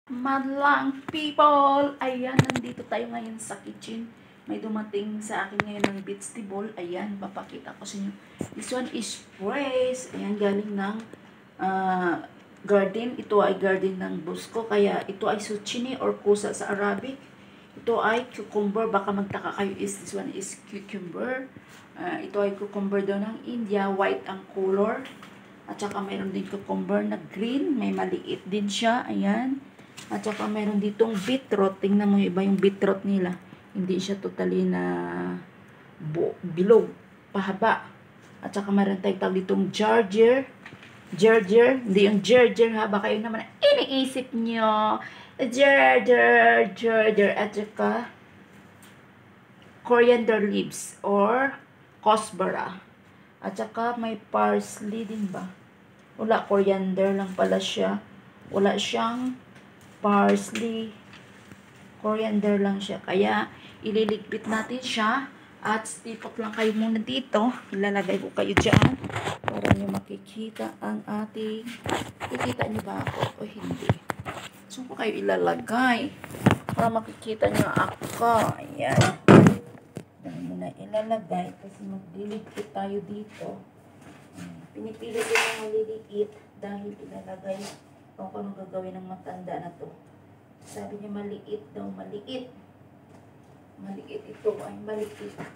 Madlang people! Ayan, nandito tayo ngayon sa kitchen. May dumating sa akin ngayon ng vegetable. Ayan, papakita ko sa inyo. This one is fresh. Ayan, galing ng garden. Ito ay garden ng Busco. Kaya ito ay zucchini or kusa sa Arabic. Ito ay cucumber. Baka magtaka kayo this one is cucumber. Ito ay cucumber daw ng India. White ang color. At saka mayroon din cucumber na green. May maliit din siya. Ayan. At saka meron ditong beetroot. Tingnan mo yung iba yung beetroot nila. Hindi siya totally na bilog, pahaba. At saka meron tayong ditong ginger. Ginger. Hindi yung ginger ha. Baka yun naman iniisip nyo. Ginger. At saka coriander leaves or cosbara. At saka may parsley din ba? Wala, coriander lang pala siya. Wala siyang parsley, coriander lang siya. Kaya, ililigpit natin siya. At stipot lang kayo muna dito. Ilalagay ko kayo dyan. Para nyo makikita ang ating... Kikita nyo ba ako o hindi? So, ko kayo ilalagay. Para makikita nyo ako. Ayan. Dahil mo na ilalagay. Kasi magliligpit tayo dito. Pinipili ko ng maliliit. Dahil ilalagay kung ano gagawin ng matanda na to. Sabi niya maliit daw, maliit. Maliit ito ay maliit. Diba?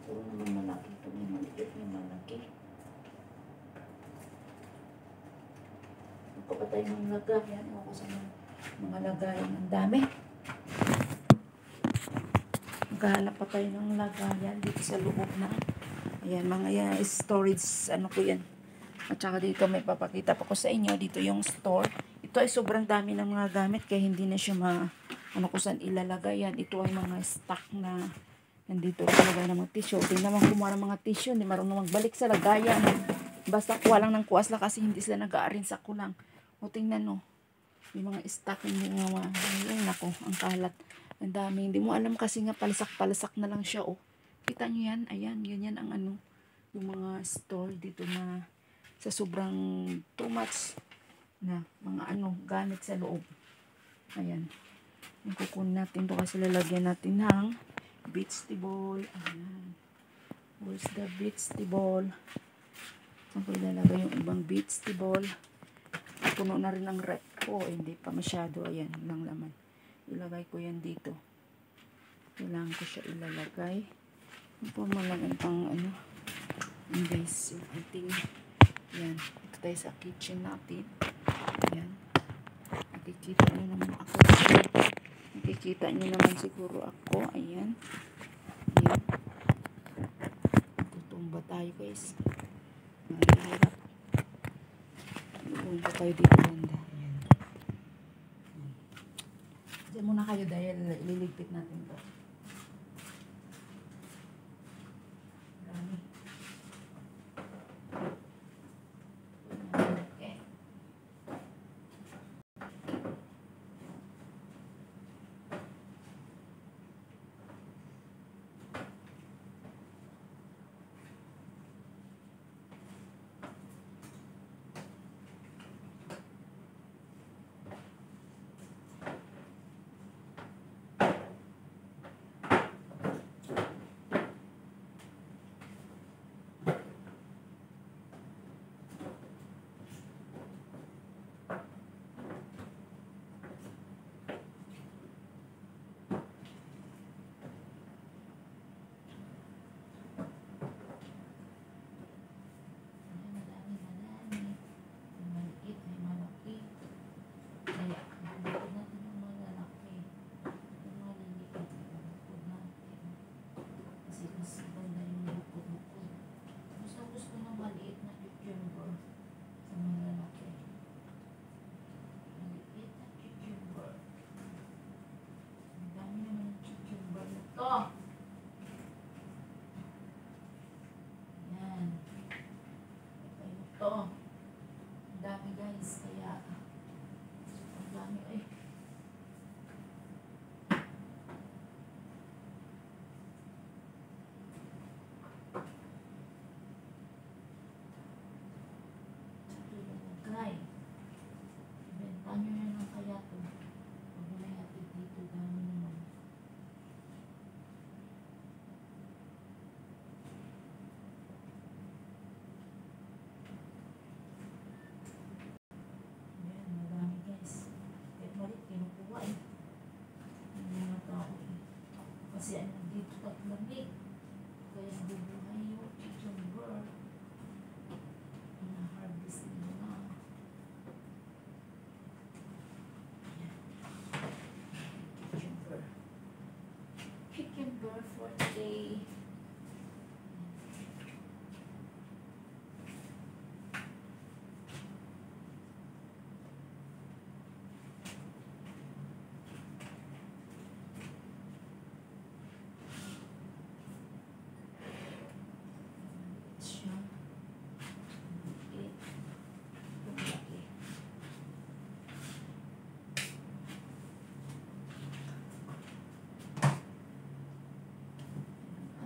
Ito naman malaki. Ito may maliit, may malaki. Ito pa tayo ng lagayan. Ako sa mga lagayan. Ang dami. Maghahanap pa tayo ng lagayan dito sa loob na. Ayan, mga yan, storage, ano ko yan. At saka dito may papakita pa ko sa inyo. Dito yung store. Ito ay sobrang dami ng mga gamit kaya hindi na siya ano ko saan ilalagay yan. Ito ay mga stock na nandito ilalagay ng mga tissue. Tingnan naman kumuha ng mga tissue. Hindi marunong magbalik sa lagayan. Basta kuha lang ng kuwas lang kasi hindi sila nag-aarin sa kulang. O tingnan no. May mga stock yung mga ayun ako, ang kalat. Ang dami. Hindi mo alam kasi nga palasak-palasak na lang siya oh. Kita nyo yan? Ayan, ganyan ang ano, yung mga store dito na sa sobrang too much na mga ano, gamit sa loob. Ayan. Yung kukunin natin to kasi lalagyan natin ng vegetable. Ayan. Where's the vegetable? Saan ko ilalagay yung ibang vegetable? Puno na rin ang rep ko. Hindi pa masyado. Ayan, lang laman. Ilagay ko yan dito. Kailangan ko siya ilalagay. Ito mo lang ang pang ano. And guys, yung ating yan. Ito tayo sa kitchen natin. Yan. Nakikita nyo naman ako. Nakikita nyo naman siguro ako. Ayan. Ayan. Tutumba tayo guys. Mahirap. Tutumba tayo dito banda. Ayan. Diyan muna kayo dahil ililigpit natin to. Ang dami guys, kaya ang dami ay kasi ano, dito lamig. Kaya bubuhay yung cucumber. Na-harvest nila na. Cucumber. Cucumber for today.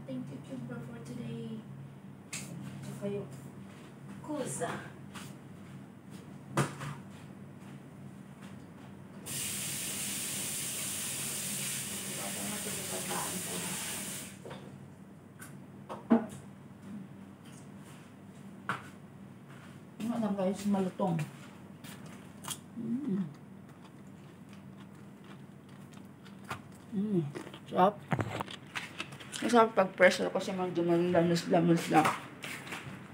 Ating cucumber for today. Tsaka yung kusa. Baka natin yung pagkaan ko. Ano lang guys, malutong. Sarap. Masarap pag fresh kasi magduman lamus-lamus lang.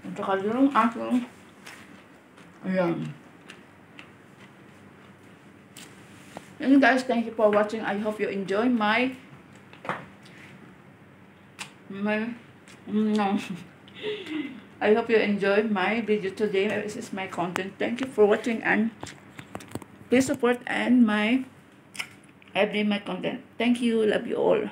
At saka yung aking ayan. And guys, thank you for watching. I hope you enjoy my no. I hope you enjoyed my video today. This is my content. Thank you for watching and please support and my everyday my content. Thank you. Love you all.